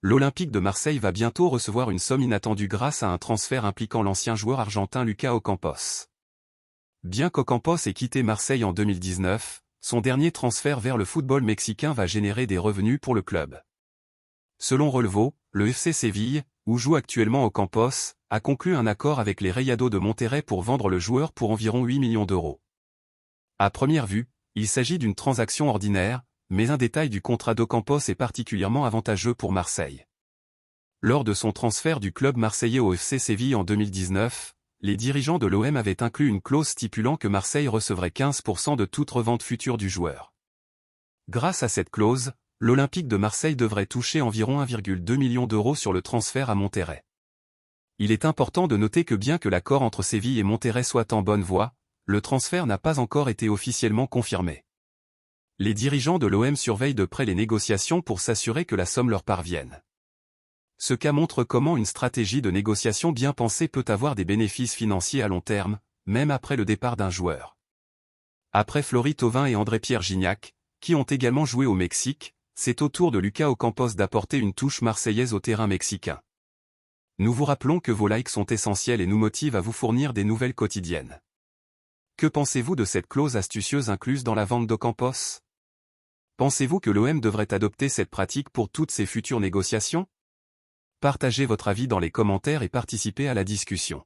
l'Olympique de Marseille va bientôt recevoir une somme inattendue grâce à un transfert impliquant l'ancien joueur argentin Lucas Ocampos. Bien qu'Ocampos ait quitté Marseille en 2019, son dernier transfert vers le football mexicain va générer des revenus pour le club. Selon Relevo, le FC Séville, où joue actuellement Ocampos, a conclu un accord avec les Rayados de Monterrey pour vendre le joueur pour environ 8 millions d'euros. À première vue, il s'agit d'une transaction ordinaire, mais un détail du contrat d'Ocampos est particulièrement avantageux pour Marseille. Lors de son transfert du club marseillais au FC Séville en 2019, les dirigeants de l'OM avaient inclus une clause stipulant que Marseille recevrait 15% de toute revente future du joueur. Grâce à cette clause, l'Olympique de Marseille devrait toucher environ 1,2 million d'euros sur le transfert à Monterrey. Il est important de noter que bien que l'accord entre Séville et Monterrey soit en bonne voie, le transfert n'a pas encore été officiellement confirmé. Les dirigeants de l'OM surveillent de près les négociations pour s'assurer que la somme leur parvienne. Ce cas montre comment une stratégie de négociation bien pensée peut avoir des bénéfices financiers à long terme, même après le départ d'un joueur. Après Floris Thauvin et André-Pierre Gignac, qui ont également joué au Mexique, c'est au tour de Lucas Ocampos d'apporter une touche marseillaise au terrain mexicain. Nous vous rappelons que vos likes sont essentiels et nous motivent à vous fournir des nouvelles quotidiennes. Que pensez-vous de cette clause astucieuse incluse dans la vente d'Ocampos ? Pensez-vous que l'OM devrait adopter cette pratique pour toutes ses futures négociations ? Partagez votre avis dans les commentaires et participez à la discussion.